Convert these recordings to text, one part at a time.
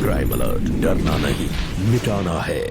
Crime alert, डरना नहीं मिटाना है।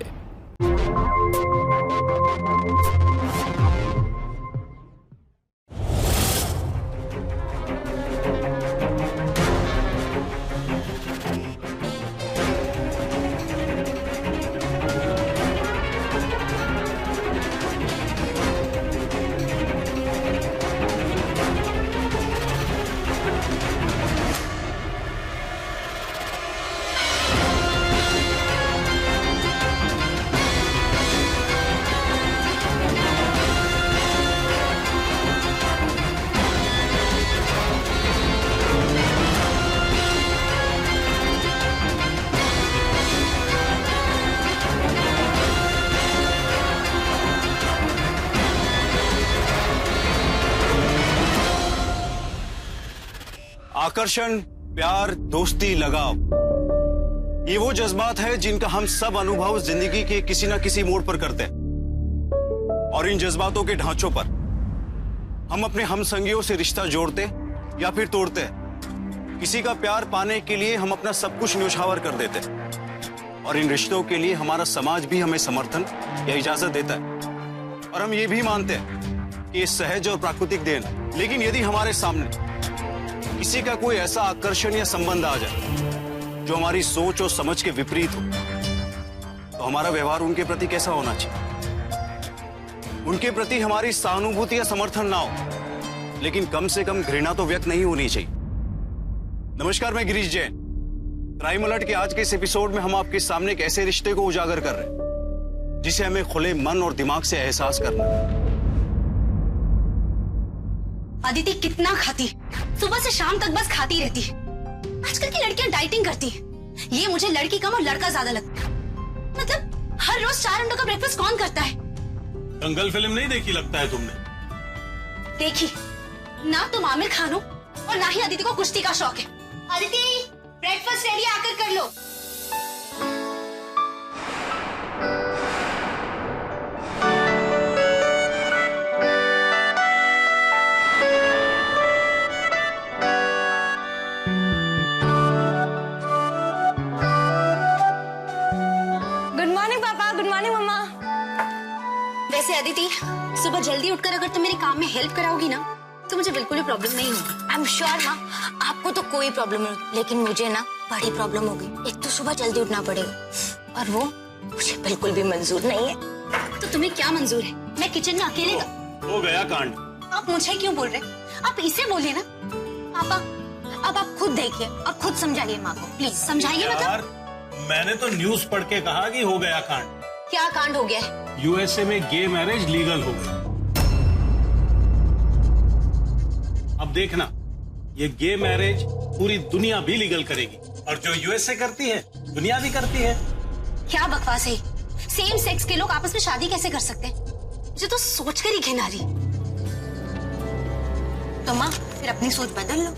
आकर्षण, प्यार, दोस्ती, लगाव, ये वो जज्बात है जिनका हम सब अनुभव जिंदगी के किसी न किसी मोड़ पर करते हैं। और इन जज्बातों के ढांचों पर हम अपने हमसंगियों से रिश्ता जोड़ते या फिर तोड़ते हैं। किसी का प्यार पाने के लिए हम अपना सब कुछ न्योछावर कर देते हैं और इन रिश्तों के लिए हमारा समाज भी हमें समर्थन या इजाजत देता है और हम ये भी मानते हैं कि ये सहज और प्राकृतिक देन है। लेकिन यदि हमारे सामने किसी का कोई ऐसा आकर्षण या संबंध आ जाए जो हमारी सोच और समझ के विपरीत हो, तो हमारा व्यवहार उनके प्रति कैसा होना चाहिए? उनके प्रति हमारी सहानुभूति या समर्थन ना हो, लेकिन कम से कम घृणा तो व्यक्त नहीं होनी चाहिए। नमस्कार, मैं गिरीश जैन। क्राइम अलर्ट के आज के इस एपिसोड में हम आपके सामने एक ऐसे रिश्ते को उजागर कर रहे हैं जिसे हमें खुले मन और दिमाग से एहसास करना है। अदिति कितना खाती, सुबह से शाम तक बस खाती रहती है। आजकल की लड़कियां डाइटिंग करती हैं। ये मुझे लड़की कम और लड़का ज्यादा लगता है। मतलब हर रोज 4 अंडों का ब्रेकफास्ट कौन करता है? दंगल फिल्म नहीं देखी लगता है तुमने? देखी ना, तुम आमिर खान हो और ना ही अदिति को कुश्ती का शौक है। अदिति, ब्रेकफास्ट रेडी, आकर कर लो। वैसे अदिति, सुबह जल्दी उठकर अगर तुम मेरे काम में हेल्प कराओगी ना, तो मुझे बिल्कुल भी प्रॉब्लम नहीं होगी। आई एम श्योर माँ, आपको तो कोई प्रॉब्लम नहीं, लेकिन मुझे ना बड़ी प्रॉब्लम होगी। एक तो सुबह जल्दी उठना पड़ेगा और वो मुझे बिल्कुल भी मंजूर नहीं है। तो तुम्हें क्या मंजूर है? मैं किचन में अकेले हो गया कांड। आप मुझे क्यों बोल रहे? आप इसे बोलिए ना। पापा, अब आप खुद देखिए, अब खुद समझाइए माँ को, प्लीज समझाइए। मतलब मैंने तो न्यूज पढ़ के कहा कि हो गया कांड। क्या कांड हो गया है? यूएसए में गे मैरिज लीगल हो गई। अब देखना, ये गे मैरिज पूरी दुनिया भी लीगल करेगी और जो यूएसए करती है दुनिया भी करती है। क्या बकवास है? सेम सेक्स के लोग आपस में शादी कैसे कर सकते हैं? मुझे तो सोचकर ही घिन आ रही। तो माँ फिर अपनी सोच बदल लो।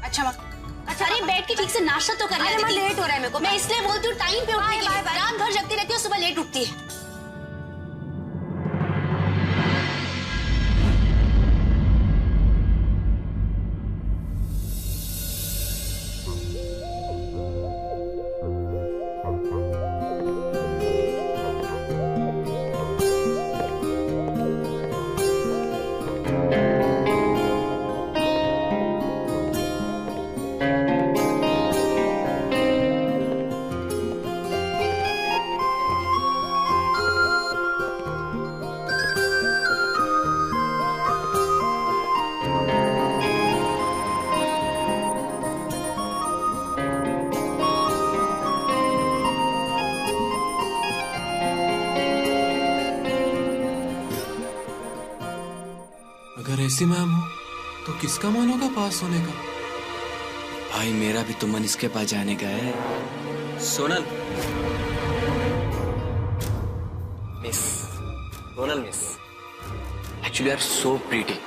अच्छा माँ, अरे बैठ के ठीक से नाश्ता तो कर ले। लेट हो रहा है मेरे को। मैं इसलिए बोलती हूँ टाइम पे उठने के लिए। रात भर जगती रहती है, सुबह लेट उठती है। अगर ऐसी मैम हो तो किसका मन होगा पास होने का? भाई मेरा भी तो मन इसके पास जाने का है। Sonal miss, Sonal miss, actually are so pretty,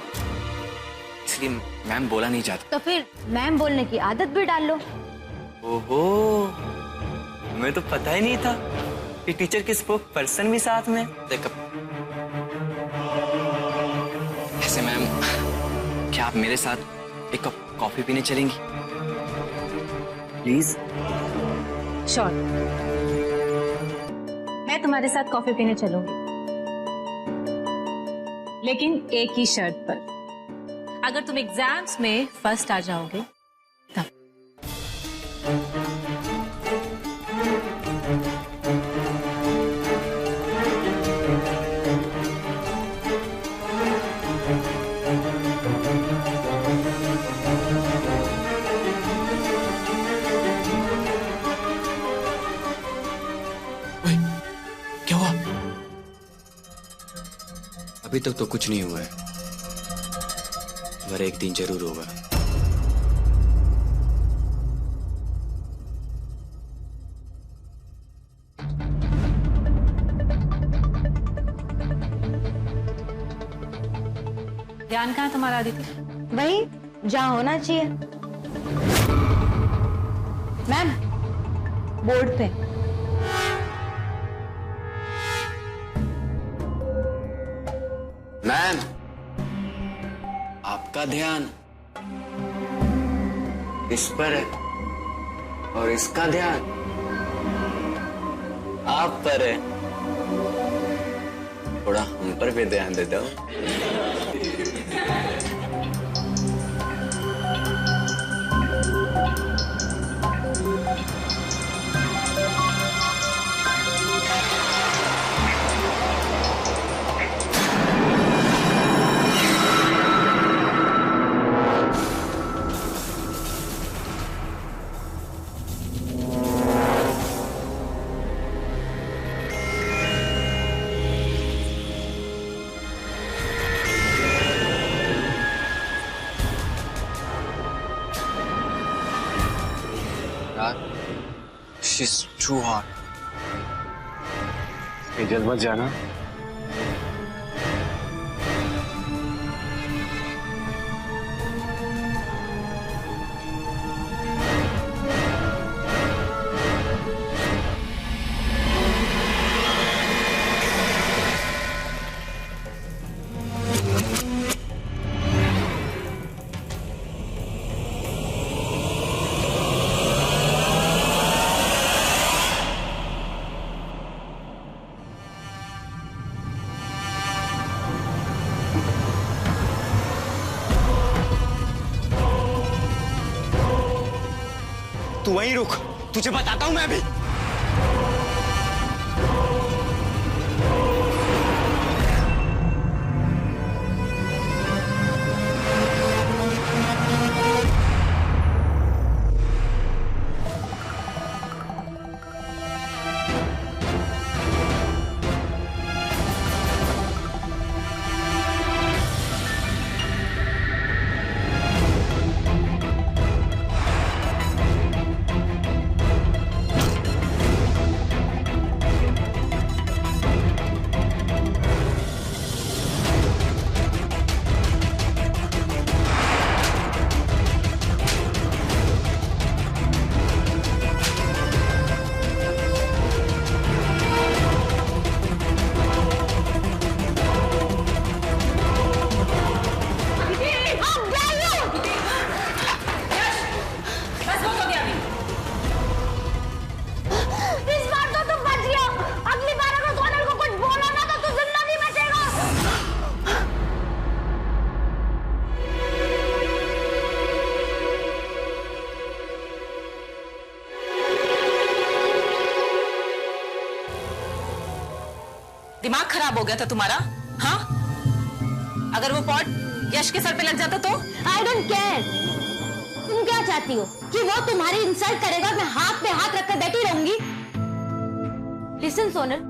इसलिए मैम बोला नहीं चाहता। तो फिर मैम बोलने की आदत भी डाल लो। ओहो, हमें तो पता ही नहीं था कि टीचर के स्पोक पर्सन भी साथ में। देख ऐसे मैम, क्या आप मेरे साथ एक कप कॉफी पीने चलेंगी? प्लीज। श्योर, मैं तुम्हारे साथ कॉफी पीने चलूंगी, लेकिन एक ही शर्त पर। अगर तुम एग्जाम्स में फर्स्ट आ जाओगे तब। ओए, क्या हुआ? अभी तक तो कुछ नहीं हुआ है, मगर एक दिन जरूर होगा। ध्यान कहाँ तुम्हारा आदित्य? वही जहाँ होना चाहिए। मैम, बोर्ड पे। मैम, आपका ध्यान इस पर है और इसका ध्यान आप पर है। थोड़ा हम पर भी ध्यान दे दो। She's too hot. जल्द मत जाना। तू वहीं रुक, तुझे बताता हूं मैं अभी। दिमाग खराब हो गया था तुम्हारा? हाँ, अगर वो पॉट यश के सर पे लग जाता तो? I don't care. तुम क्या चाहती हो कि वो तुम्हारी इंसल्ट करेगा और मैं हाथ पे हाथ रखकर बैठी रहूंगी? Listen Sonal,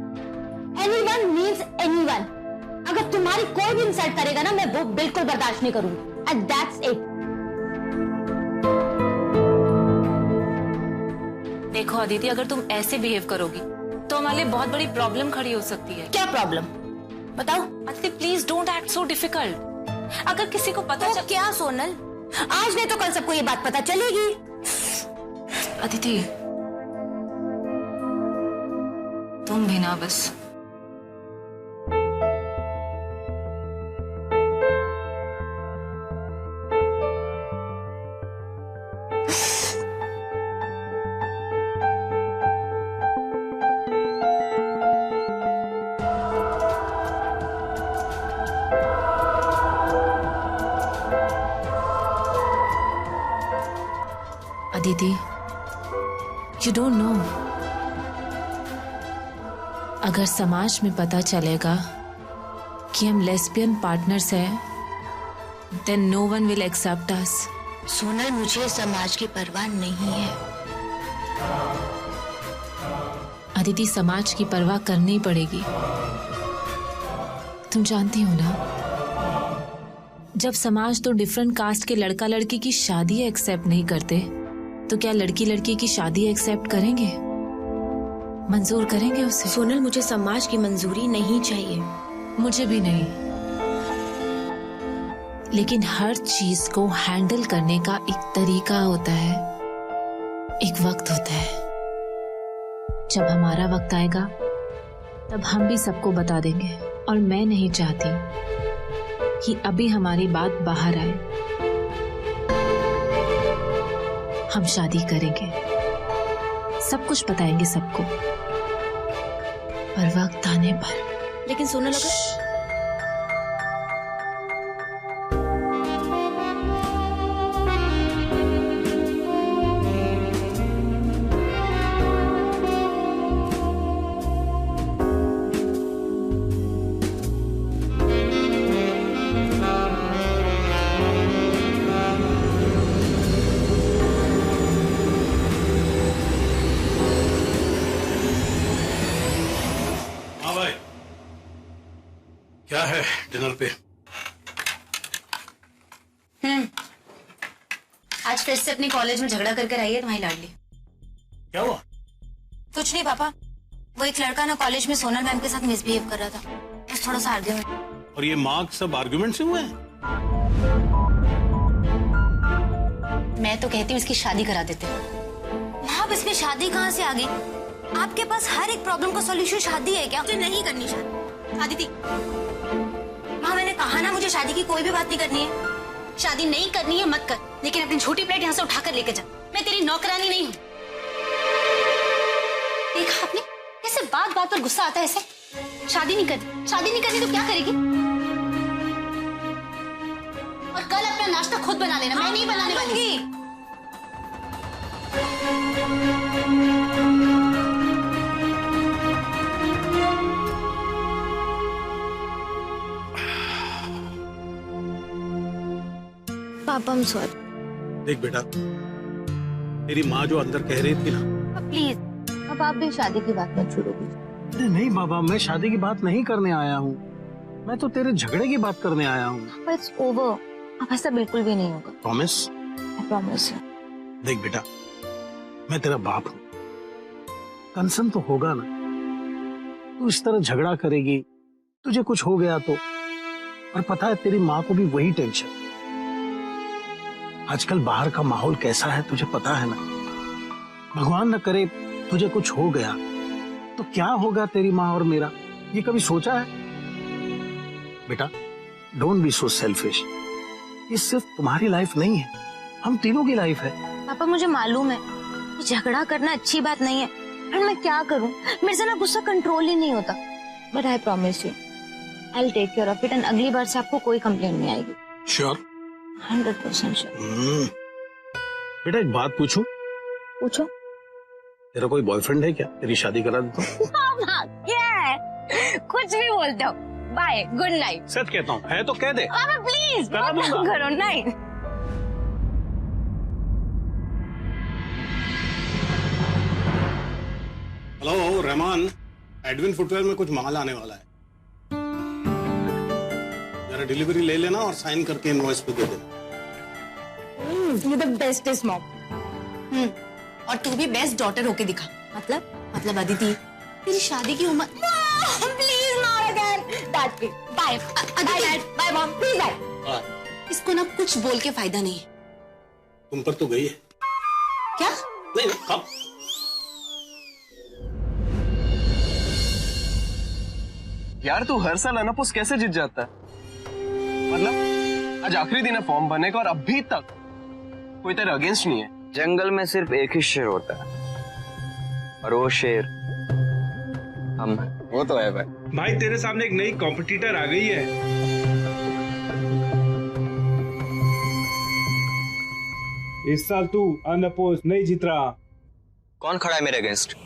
anyone means anyone. अगर तुम्हारी कोई भी इंसल्ट करेगा ना, मैं वो बिल्कुल बर्दाश्त नहीं करूंगी। And that's it. देखो अदिति, अगर तुम ऐसे बिहेव करोगी तो हमारे लिए बहुत बड़ी प्रॉब्लम खड़ी हो सकती है। क्या प्रॉब्लम बताओ? Aditi please don't act so difficult. अगर किसी को पता तो क्या सोनल, आज नहीं तो कल सबको ये बात पता चलेगी। अदिति तुम भी ना बस। अदिति, यू डोंट नो, अगर समाज में पता चलेगा कि हम लेस्बियन पार्टनर्स हैं, then no one will accept us. Sonal, मुझे समाज की परवाह नहीं है। अदिति, समाज की परवाह करनी पड़ेगी। तुम जानती हो ना, जब समाज तो डिफरेंट कास्ट के लड़का लड़की की शादी एक्सेप्ट नहीं करते, तो क्या लड़की लड़की की शादी एक्सेप्ट करेंगे? मंजूर करेंगे उसे? सोनल, मुझे समाज की मंजूरी नहीं चाहिए। मुझे भी नहीं, लेकिन हर चीज को हैंडल करने का एक तरीका होता है, एक वक्त होता है। जब हमारा वक्त आएगा तब हम भी सबको बता देंगे, और मैं नहीं चाहती कि अभी हमारी बात बाहर आए। हम शादी करेंगे, सब कुछ बताएंगे सबको, पर वक्त आने पर। लेकिन सोनल, अगर हाँ भाई, क्या है डिनर पे? आज फिर से अपने कॉलेज में झगड़ा करके आई है तुम्हारी लाडली। क्या हुआ? कुछ नहीं पापा, वो एक लड़का ना कॉलेज में सोनल मैम के साथ मिसबिहेव कर रहा था, बस थोड़ा सा आर्ग्यूमेंट। और ये मार्क्स सब आर्गुमेंट से हुए हैं? मैं तो कहती हूँ इसकी शादी करा देते। माँ, अब इसमें शादी कहाँ से आ गई? आपके पास हर एक प्रॉब्लम का सॉल्यूशन शादी है क्या? मुझे नहीं करनी शादी। आदिति, माँ, मैंने कहा ना, मुझे शादी की कोई भी बात नहीं करनी है। शादी नहीं करनी है मत कर, लेकिन अपनी झूठी प्लेट यहाँ से उठाकर लेके जा। मैं तेरी नौकरानी नहीं हूँ। देखा आपने कैसे बात बात पर गुस्सा आता है ऐसे? शादी नहीं करनी तो क्या करेगी? और कल अपना नाश्ता खुद बना लेना, मैं नहीं बनाने वाली। पापा, I'm sorry। देख बेटा, तेरी माँ जो अंदर कह रही थी ना, प्लीज, अब आप भी शादी की बात मत शुरू कीजिए। अरे नहीं बाबा, मैं शादी की बात नहीं करने आया हूँ, मैं तो तेरे झगड़े की बात करने आया हूँ। पर इट्स ओवर, अब ऐसा बिल्कुल भी नहीं होगा। प्रॉमिस? I promise you. देख बेटा, मैं तेरा बाप हूँ, कंसर्न तो होगा ना। तू इस तरह झगड़ा करेगी, तुझे कुछ हो गया तो, और पता है तेरी माँ को भी वही टेंशन। आजकल बाहर का माहौल कैसा है तुझे पता है ना। भगवान न करे तुझे कुछ हो गया तो क्या होगा तेरी माँ और मेरा, ये कभी सोचा है? बेटा, डोंट बी सो सेल्फिश। ये सिर्फ तुम्हारी लाइफ नहीं है, हम तीनों की लाइफ है। पापा, मुझे मालूम है कि झगड़ा करना अच्छी बात नहीं है, पर मैं क्या करूं? मेरे से ना गुस्सा कंट्रोल ही नहीं होता। But I promise you, I will take care of it, and अगली बार से आपको कोई कंप्लेंट नहीं आएगी। श्योर? 100% श्योर। बेटा, एक बात पूछूं? पूछो। तेरा कोई बॉयफ्रेंड है क्या? तेरी शादी करा देता हूं। पापा, क्या है? कुछ भी बोलते हो। Bye, good night. सच कहता हूँ, है तो कह दे। पापा प्लीज करा दूंगा। करो। Night. Hello Rahman, Edwin footwear में कुछ माल आने वाला है, जरा डिलीवरी ले लेना और साइन करके इनवॉइस पे दे देना। You the bestest mom. और तू भी बेस्ट डॉटर होके दिखा। मतलब अदिति, तेरी शादी की उम्र। Please not again. Bye bye mom, please bye. इसको ना कुछ बोल के फायदा नहीं है। तुम पर तो गई है। क्या? नहीं, कब? यार, तू हर साल अनपुस कैसे जीत जाता है? मतलब आज आखिरी दिन है फॉर्म भरने का और अभी तक कोई तेरे अगेंस्ट नहीं है। जंगल में सिर्फ एक ही शेर होता है, और वो शेर हम हैं। वो तो है भाई। भाई, तेरे सामने एक नई कॉम्पिटिटर आ गई है। इस साल तू अनअपोज नहीं जीत रहा। कौन खड़ा है मेरे against?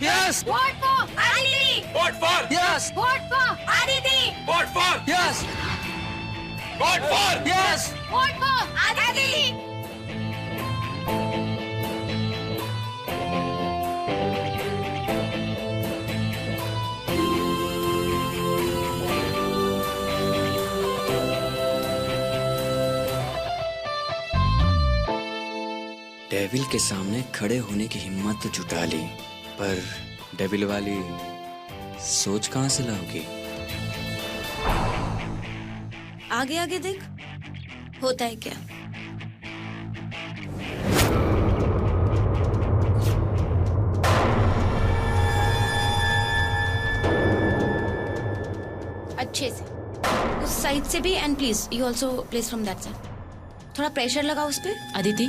Yes! Vote for Aditi! Vote for! Yes! Vote for Aditi! Vote for! Yes! Vote for! Yes! Vote for Aditi! Devil के सामने खड़े होने की हिम्मत तो जुटा ली, पर डेविल वाली सोच कहां से लाओगी? आगे आगे देख, होता है क्या। अच्छे से उस साइड से भी, and please you also place from that side. थोड़ा प्रेशर लगा उस पे। अदिति,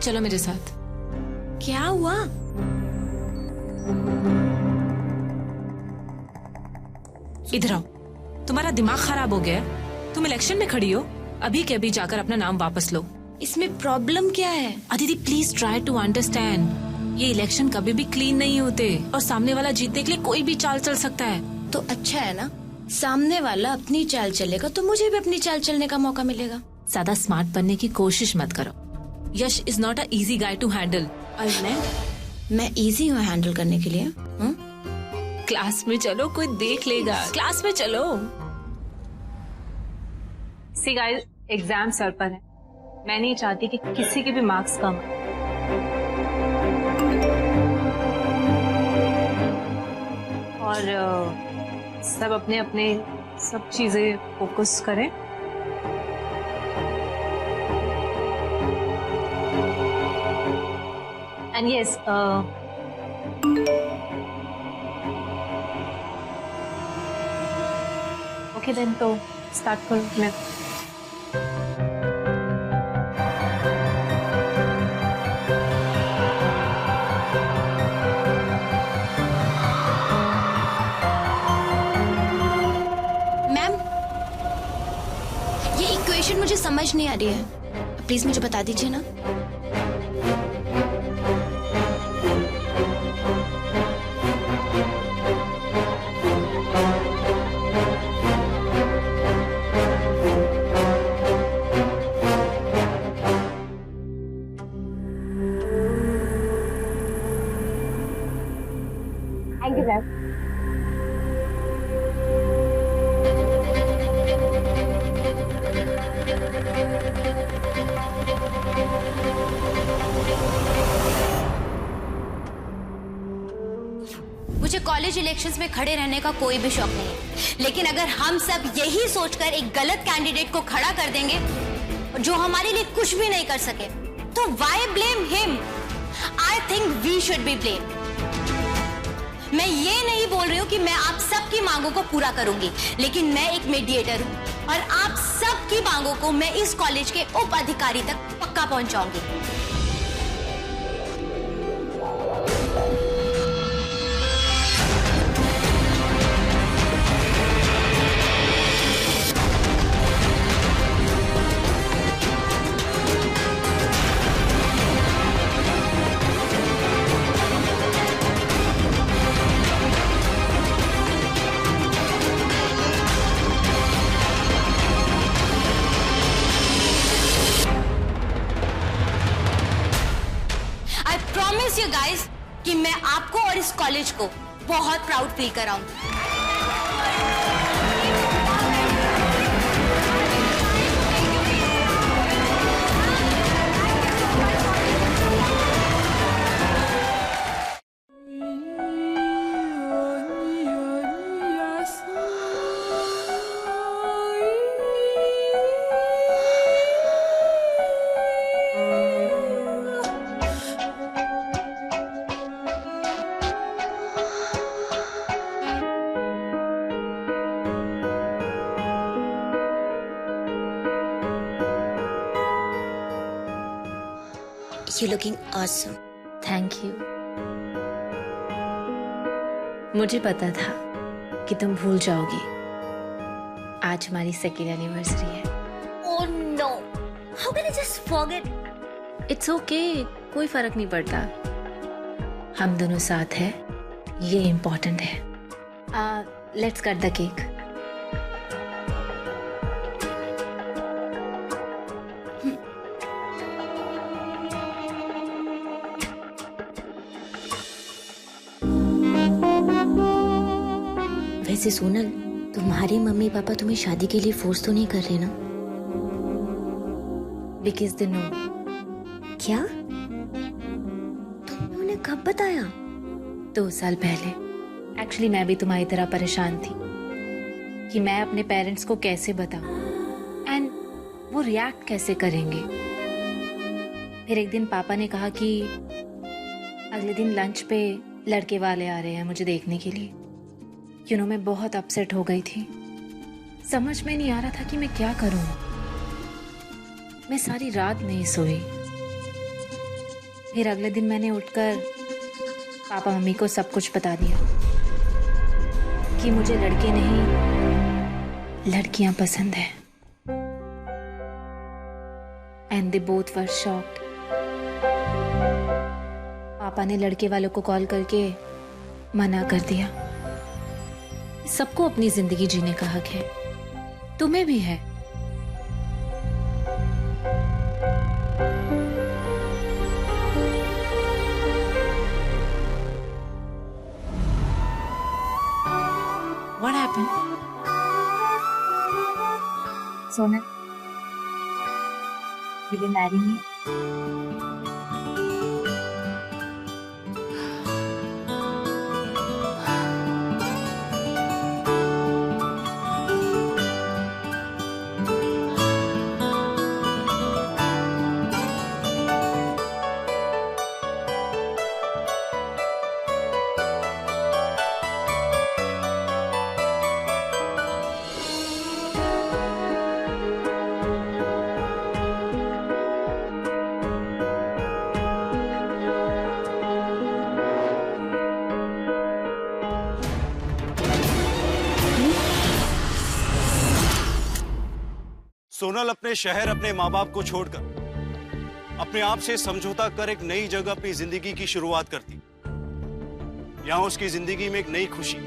चलो मेरे साथ। क्या हुआ? इधर आओ। तुम्हारा दिमाग खराब हो गया है? तुम इलेक्शन में खड़ी हो, अभी के अभी जाकर अपना नाम वापस लो। इसमें प्रॉब्लम क्या है? Aditi please try to understand. ये इलेक्शन कभी भी क्लीन नहीं होते और सामने वाला जीतने के लिए कोई भी चाल चल सकता है। तो अच्छा है ना, सामने वाला अपनी चाल चलेगा तो मुझे भी अपनी चाल चलने का मौका मिलेगा। ज्यादा स्मार्ट बनने की कोशिश मत करो। Yash is not a easy guy to handle. और मैं इजी हूँ हैंडल करने के लिए। क्लास में चलो, कोई देख लेगा। क्लास में चलो। सी गाइस, एग्जाम सर पर है। मैं नहीं चाहती कि किसी के भी मार्क्स कम आए। और सब अपने अपने सब चीजें फोकस करें। एंड यस, ओके देन, तो स्टार्ट करो। मैं मुझे समझ नहीं आ रही है, प्लीज मुझे बता दीजिए ना। Thank you ma'am. मुझे कॉलेज इलेक्शंस में खड़े रहने का कोई भी शौक नहीं है, लेकिन अगर हम सब यही सोचकर एक गलत कैंडिडेट को खड़ा कर देंगे जो हमारे लिए कुछ भी नहीं कर सके, तो why blame him? I think we should be blame. मैं ये नहीं बोल रही हूँ कि मैं आप सबकी मांगों को पूरा करूंगी, लेकिन मैं एक मीडिएटर हूँ और आप सबकी मांगों को मैं इस कॉलेज के उप अधिकारी तक पक्का पहुंचाऊंगी। प्रॉमिस यू गाइस कि मैं आपको और इस कॉलेज को बहुत प्राउड फील कराऊंगी। You're looking awesome. Thank you. मुझे पता था कि तुम भूल जाओगी। आज हमारी सेकेंड एनिवर्सरी है। Oh no! How can I just forget? It's okay, कोई फर्क नहीं पड़ता। हम दोनों साथ हैं, ये इम्पोर्टेंट है। Let's cut the cake. वैसे सोनल, तुम्हारे मम्मी पापा तुम्हें शादी के लिए फोर्स तो नहीं कर रहे ना? Because they know. क्या? तुमने उन्हें कब बताया? 2 साल पहले। एक्चुअली मैं भी तुम्हारी तरह परेशान थी कि मैं अपने पेरेंट्स को कैसे बताऊं एंड वो रिएक्ट कैसे करेंगे। फिर एक दिन पापा ने कहा कि अगले दिन लंच पे लड़के वाले आ रहे हैं मुझे देखने के लिए। मैं बहुत अपसेट हो गई थी। समझ में नहीं आ रहा था कि मैं क्या करूं। मैं सारी रात नहीं सोई। फिर अगले दिन मैंने उठकर पापा मम्मी को सब कुछ बता दिया कि मुझे लड़के नहीं लड़कियां पसंद है। And they both were shocked. पापा ने लड़के वालों को कॉल करके मना कर दिया। सबको अपनी जिंदगी जीने का हक है, तुम्हें भी है। What happened? Sonal, will you marry me? Sonal अपने शहर, अपने माँ बाप को छोड़कर अपने आप से समझौता कर एक नई जगह अपनी जिंदगी की शुरुआत करती। यहाँ उसकी जिंदगी में एक नई खुशी,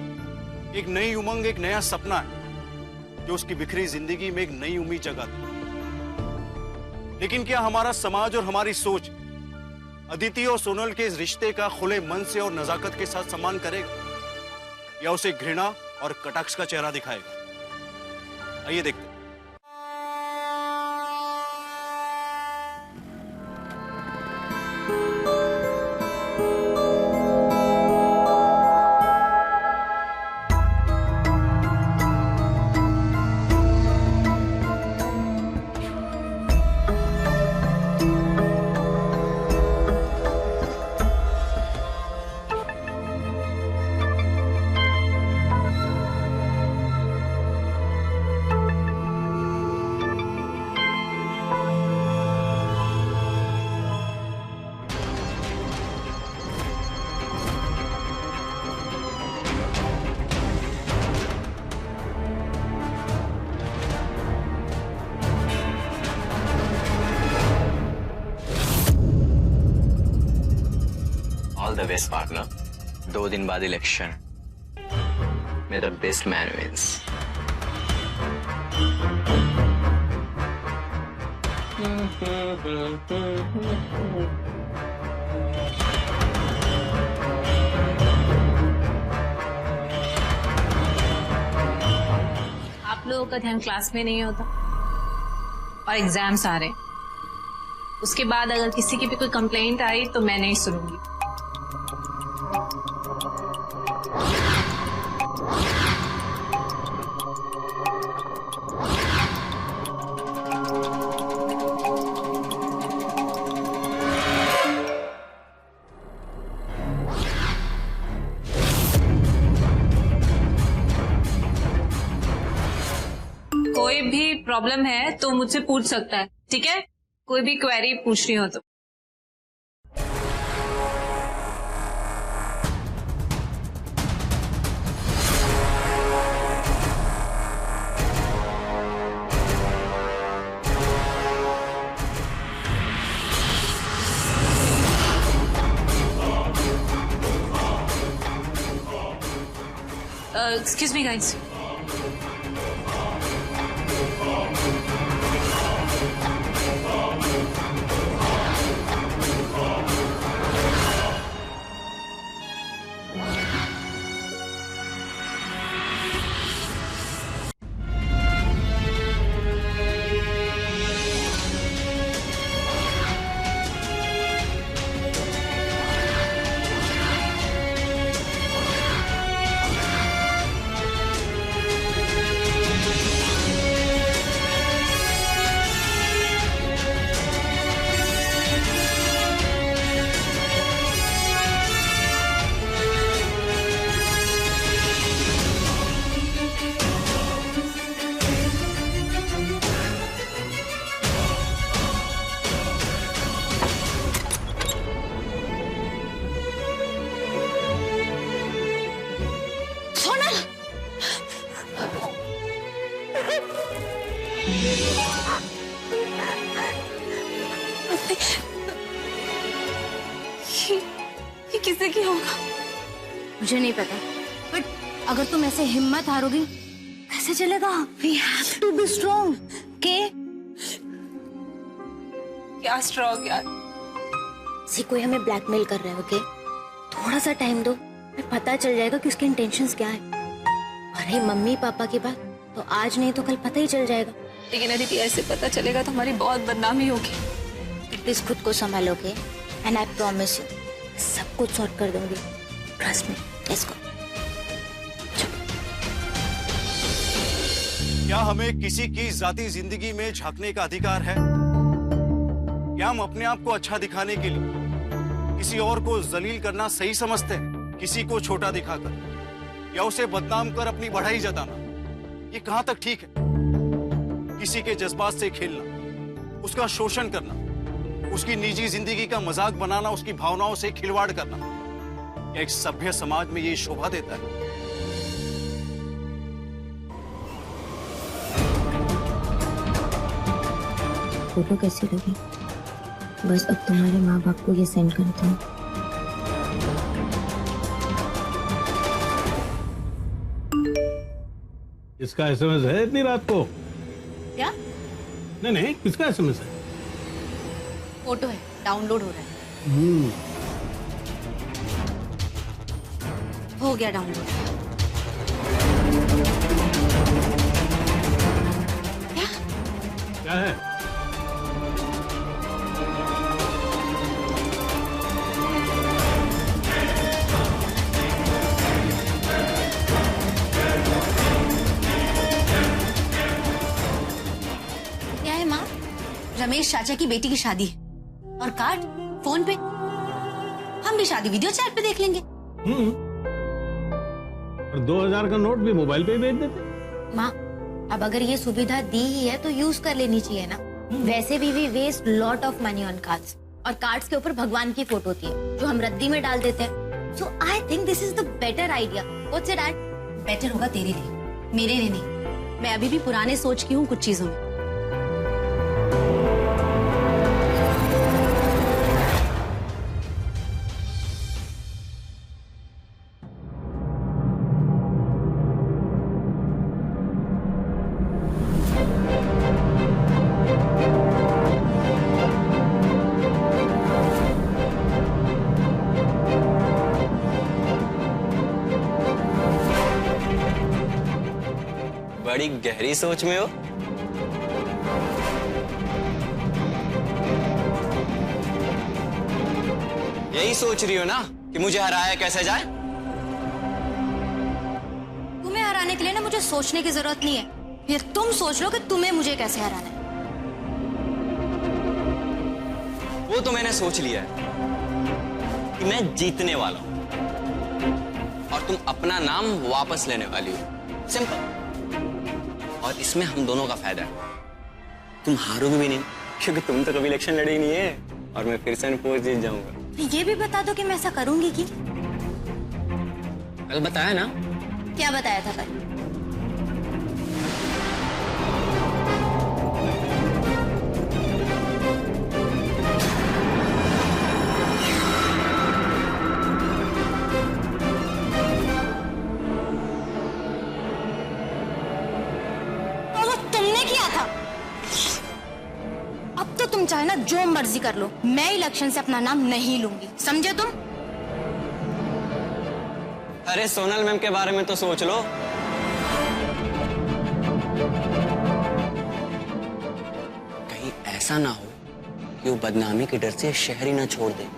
एक नई उमंग, एक नया सपना है जो उसकी बिखरी जिंदगी में एक नई उम्मीद जगाती। लेकिन क्या हमारा समाज और हमारी सोच अदिति और सोनल के इस रिश्ते का खुले मन से और नजाकत के साथ सम्मान करेगा या उसे घृणा और कटाक्ष का चेहरा दिखाएगा? आइए देखते हैं। All the best partner. 2 दिन बाद इलेक्शन, मेरा बेस्ट मैन विंस। आप लोगों का ध्यान क्लास में नहीं होता और एग्जाम्स आ रहे। उसके बाद अगर किसी की भी कोई कंप्लेंट आई तो मैं नहीं सुनूंगी। कोई भी प्रॉब्लम है तो मुझसे पूछ सकता है, ठीक है? कोई भी क्वेरी पूछनी हो तो। Excuse me guys. ये किससे क्या होगा मुझे नहीं पता, बट अगर तुम ऐसे हिम्मत हारोगी कैसे चलेगा? We have to be strong, okay? क्या स्ट्रॉन्ग यार? किसी कोई हमें ब्लैकमेल कर रहा है, ओके? थोड़ा सा टाइम दो, फिर पता चल जाएगा कि उसके इंटेंशंस क्या है। अरे मम्मी पापा की बात तो आज नहीं तो कल पता ही चल जाएगा। लेकिन अदिति ऐसे पता चलेगा तो हमारी बहुत बदनामी होगी। प्लीज खुद को संभालोगे एंड आई प्रॉमिस यू सब कुछ सॉर्ट कर दूंगी। Trust me, let's go. क्या हमें किसी की जाती जिंदगी में झांकने का अधिकार है? क्या हम अपने आप को अच्छा दिखाने के लिए किसी और को जलील करना सही समझते हैं? किसी को छोटा दिखाकर या उसे बदनाम कर अपनी बढ़ाई जताना, ये कहां तक ठीक है? किसी के जज्बात से खेलना, उसका शोषण करना, उसकी निजी जिंदगी का मजाक बनाना, उसकी भावनाओं से खिलवाड़ करना, क्या एक सभ्य समाज में ये शोभा देता है? फोटो कैसी लगी? बस अब तुम्हारे माँ बाप को ये सेंड करते हैं। इसका एसएमएस है इतनी रात को? क्या? नहीं, किसका एसएमएस है? फोटो है, डाउनलोड हो रहा है। हो गया डाउनलोड। क्या है? क्या है माँ? रमेश चाचा की बेटी की शादी है और कार्ड फोन पे। हम भी शादी वीडियो चैट पे देख लेंगे। और 2000 का नोट भी मोबाइल पे ही भेज देते। माँ, अब अगर ये सुविधा दी ही है तो यूज कर लेनी चाहिए ना। वैसे भी we waste lot of money on cards, और कार्ड्स के ऊपर भगवान की फोटो होती है जो हम रद्दी में डाल देते हैं। So I think this is the better idea. What's it dad? Better होगा तेरे लिए, मेरे लिए नहीं। मैं अभी भी पुराने सोच की हूँ कुछ चीजों में। बड़ी गहरी सोच में हो। यही सोच रही हो ना कि मुझे हराया कैसे जाए? तुम्हें हराने के लिए ना मुझे सोचने की जरूरत नहीं है। ये तुम सोच लो कि तुम्हें मुझे कैसे हराना है। वो तो मैंने सोच लिया है कि मैं जीतने वाला हूं और तुम अपना नाम वापस लेने वाली हो। सिंपल। और इसमें हम दोनों का फायदा है। तुम हारोगे भी नहीं क्योंकि तुम तो कभी इलेक्शन लड़े ही नहीं है और मैं फिर से अनपोज जीत जाऊंगा। ये भी बता दो कि मैं ऐसा करूंगी कि? कल बताया ना। क्या बताया था कल? चाहे ना जो मर्जी कर लो, मैं इलेक्शन से अपना नाम नहीं लूंगी, समझे तुम? अरे सोनल मैम के बारे में तो सोच लो। कहीं ऐसा ना हो कि वो बदनामी के डर से शहर ही ना छोड़ दे।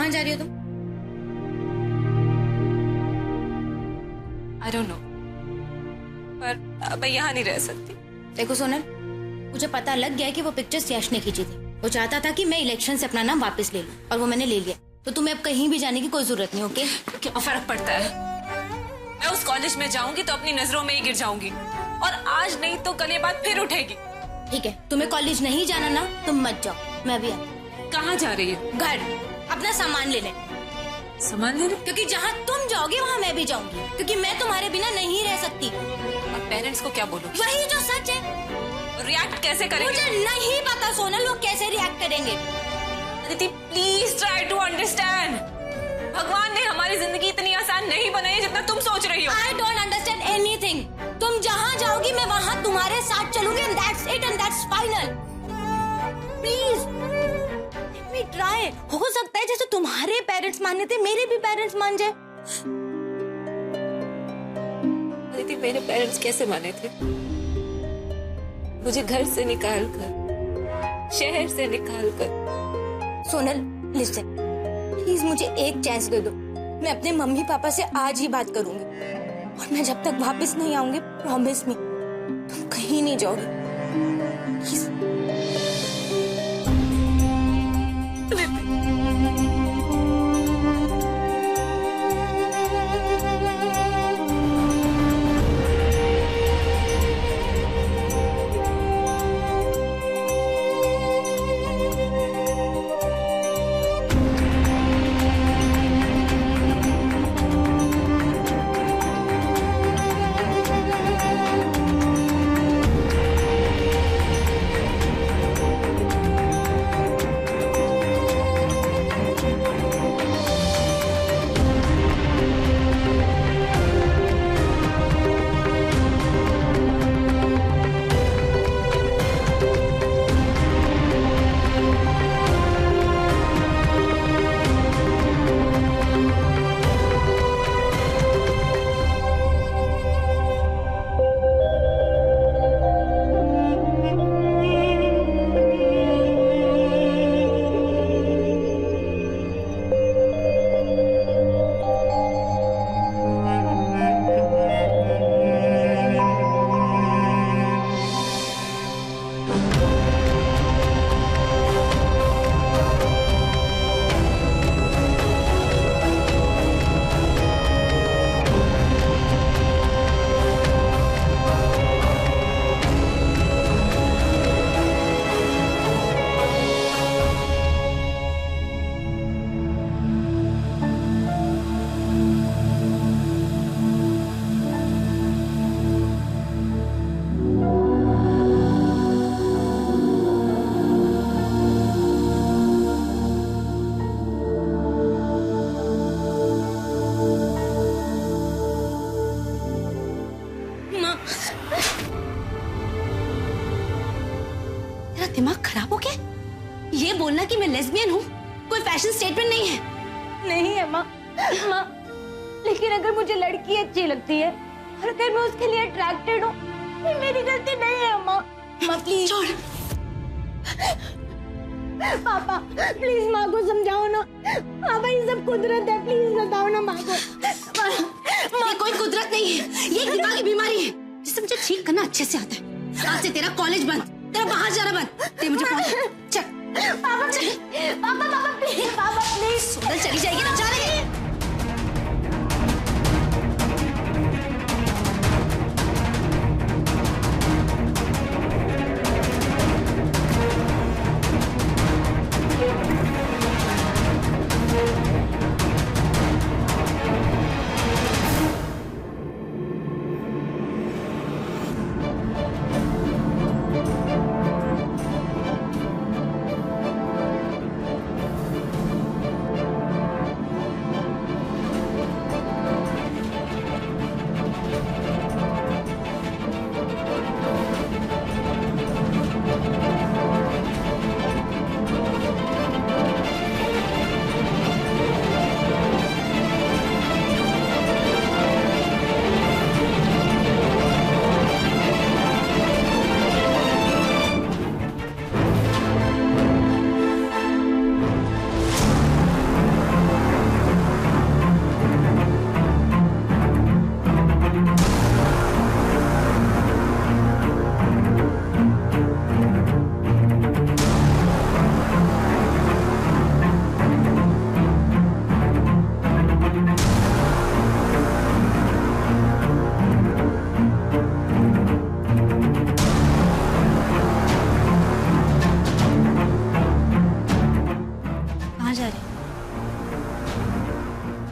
जा रही हो तुम? I don't know. पर अब मैं यहाँ नहीं रह सकती। देखो सोनल, मुझे पता लग गया कि वो पिक्चर्स यश ने खींची थी। वो चाहता था कि मैं इलेक्शन से अपना नाम वापस ले लूं, और वो मैंने ले लिया। तो तुम्हें अब कहीं भी जाने की कोई जरूरत नहीं, ओके? क्या फर्क पड़ता है? मैं उस कॉलेज में जाऊंगी तो अपनी नजरों में ही गिर जाऊंगी, और आज नहीं तो कल ये बात फिर उठेगी। ठीक है, तुम्हें कॉलेज नहीं जाना ना, तुम मत जाओ, मैं भी आती। कहाँ जा रही है? घर, अपना सामान लेने। सामान लेने? क्योंकि जहाँ तुम जाओगे वहाँ मैं भी जाऊंगी, क्योंकि मैं तुम्हारे बिना नहीं रह सकती। और पेरेंट्स को क्या बोलूं? वही जो सच है। रिएक्ट कैसे करेंगे? मुझे नहीं पता सोनल, वो कैसे रिएक्ट करेंगे। Aditi please try to understand. भगवान ने हमारी जिंदगी इतनी आसान नहीं बनाई है जितना तुम सोच रही हो। I don't understand anything. तुम जहाँ जाओगी मैं वहाँ तुम्हारे साथ चलूंगी, and that's it, and that's final. Please, let me try. हो सकता है जैसे तुम्हारे पेरेंट्स माने थे, मेरे भी पेरेंट्स मान जाए। अदिति मेरे पेरेंट्स कैसे माने थे? मुझे घर से निकाल कर, शहर से निकाल कर। सोनल लिसन, प्लीज मुझे एक चांस दे दो। मैं अपने मम्मी पापा से आज ही बात करूंगी, और मैं जब तक वापस नहीं आऊंगी, प्रॉमिस मी, तुम कहीं नहीं जाओगी। प्लीज। दिमाग खराब हो गया? ये बोलना कि मैं लेस्बियन हूँ कोई फैशन स्टेटमेंट नहीं है। नहीं है माँ। माँ, लेकिन अगर मुझे लड़की अच्छी लगती है और अगर मैं उसके लिए अट्रैक्टेड हूँ, ये मेरी गलती नहीं है माँ। माँ प्लीज छोड़। पापा प्लीज माँ को समझाओ ना। पापा ये सब कुदरत है, प्लीज बताओ ना माँ को। ये कोई कुदरत नहीं है, ये एक दिमागी बीमारी है जिसे मुझे ठीक करना अच्छे से आता है। आज से तेरा कॉलेज बंद, तेरा बाहर जाना बंद। ते मुझे चल पापा प्लीज, पापा प्लीज। सोनल चली जाएगी ना, जा रही है।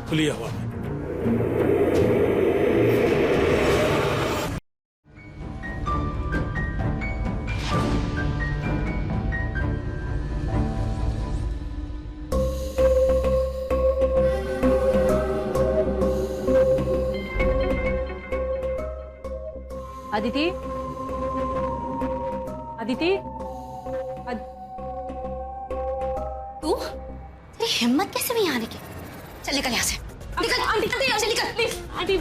खुली हवा में। अदिति, अदिति, तू? तेरी हिम्मत कैसे हुई आने की? चल निकल यहाँ से, निकल, निकल, निकल, प्लीज। आंटी,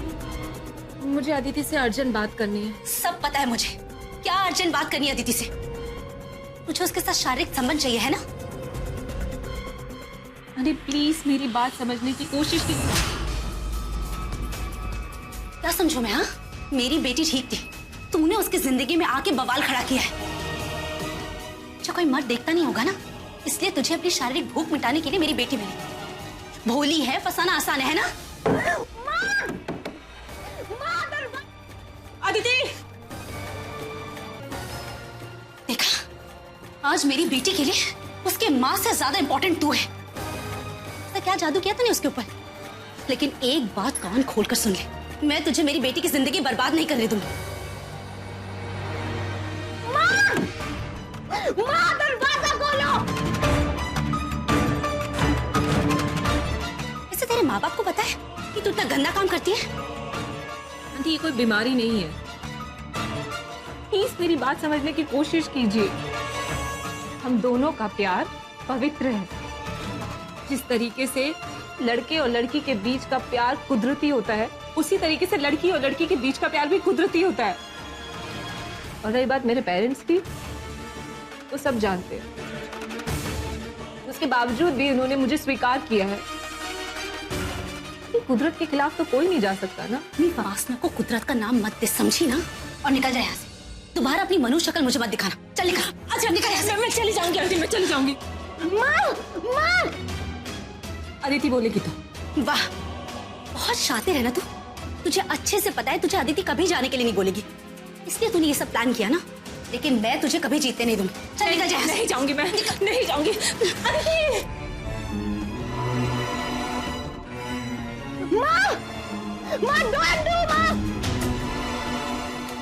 मुझे अदिति से अर्जेंट बात करनी है। सब पता है मुझे, क्या अर्जेंट बात करनी है अदिति से? मुझे उसके साथ शारीरिक संबंध चाहिए, है ना? आंटी प्लीज मेरी बात समझने की कोशिश कीजिए। क्या समझो मैं? हाँ, मेरी बेटी ठीक थी, तूने उसकी जिंदगी में आके बवाल खड़ा किया है। जो कोई मर्द देखता नहीं होगा ना, इसलिए तुझे अपनी शारीरिक भूख मिटाने के लिए मेरी बेटी मिली। भोली है, फंसाना आसान है ना? अदिति, देखा, आज मेरी बेटी के लिए उसके माँ से ज्यादा इंपॉर्टेंट तू है। ऐसा क्या जादू किया तूने उसके ऊपर? लेकिन एक बात कान खोलकर सुन ले, मैं तुझे मेरी बेटी की जिंदगी बर्बाद नहीं करने दूंगी। माँ, दरवाजा खोलो। ऐसे तेरे माँ बाप को पता है कि तू इतना गंदा काम करती है? आंटी ये कोई बीमारी नहीं है, प्लीज मेरी बात समझने की कोशिश कीजिए। हम दोनों का प्यार पवित्र है। जिस तरीके से लड़के और लड़की के बीच का प्यार कुदरती होता है, उसी तरीके से लड़की और लड़की के बीच का प्यार भी कुदरती होता है। और रही बात मेरे पेरेंट्स की, वो सब जानते हैं। उसके बावजूद भी उन्होंने मुझे स्वीकार किया है। कुदरत के खिलाफ तो कोई नहीं जा सकता ना। अपनी वासना को कुदरत का नाम मत दे, समझी ना? और निकल जाए यहाँ से। दोबारा अपनी मनुष्य शक्ल मुझे मत दिखाना। चल निकल, अच्छा निकल यहाँ से। मैं चली जाऊंगी आंटी, मैं चली जाऊंगी। माँ, माँ। अदिति बोलेगी तो। वाह, बहुत शातिर है ना तू। तुझे अच्छे से पता है तुझे अदिति कभी जाने के लिए नहीं बोलेगी, इसलिए तूने ये सब प्लान किया ना। लेकिन मैं तुझे कभी जीतने नहीं दूंगी। चल निकल जा। नहीं जाऊंगी मैं, नहीं जाऊंगी। अदिति! माँ, माँ, डोंट डू माँ।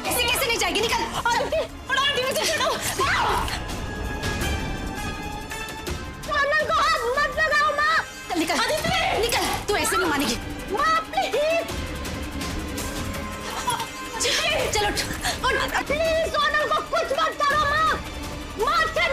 ऐसे कैसे नहीं जाएगी? निकल। आंटी मुझे छोड़ो। सोनल को हाथ मत लगाओ माँ। चल निकल। अदिति! निकल, तू ऐसे नहीं मानेगी। माँ प्लीज। चलो प्लीज सोनल को कुछ मत करो माँ। माँ से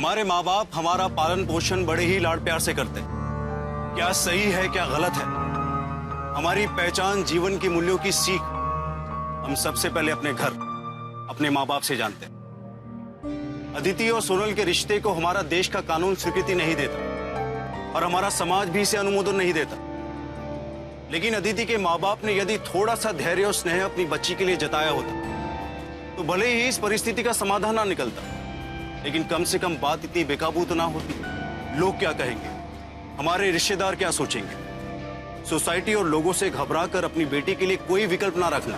हमारे माँ बाप हमारा पालन पोषण बड़े ही लाड़ प्यार से करते हैं। क्या सही है क्या गलत है, हमारी पहचान, जीवन की मूल्यों की सीख हम सबसे पहले अपने घर, अपने माँ बाप से जानते हैं। अदिति और सोनल के रिश्ते को हमारा देश का कानून स्वीकृति नहीं देता और हमारा समाज भी इसे अनुमोदन नहीं देता। लेकिन अदिति के माँ बाप ने यदि थोड़ा सा धैर्य और स्नेह अपनी बच्ची के लिए जताया होता तो भले ही इस परिस्थिति का समाधान ना निकलता, लेकिन कम से कम बात इतनी बेकाबू तो ना होती। लोग क्या कहेंगे, हमारे रिश्तेदार क्या सोचेंगे, सोसाइटी और लोगों से घबरा कर अपनी बेटी के लिए कोई विकल्प ना रखना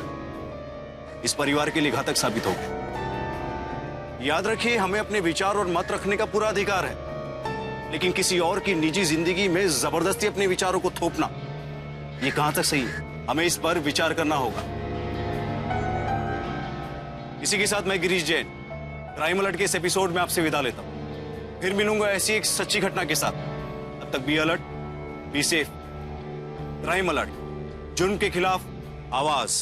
इस परिवार के लिए घातक साबित होगा। याद रखिए, हमें अपने विचार और मत रखने का पूरा अधिकार है, लेकिन किसी और की निजी जिंदगी में जबरदस्ती अपने विचारों को थोपना ये कहां तक सही है, हमें इस पर विचार करना होगा। इसी के साथ मैं गिरीश जैन क्राइम अलर्ट के इस एपिसोड में आपसे विदा लेता हूं। फिर मिलूंगा ऐसी एक सच्ची घटना के साथ। तब तक be alert, be safe. Crime alert, जुर्म के खिलाफ आवाज।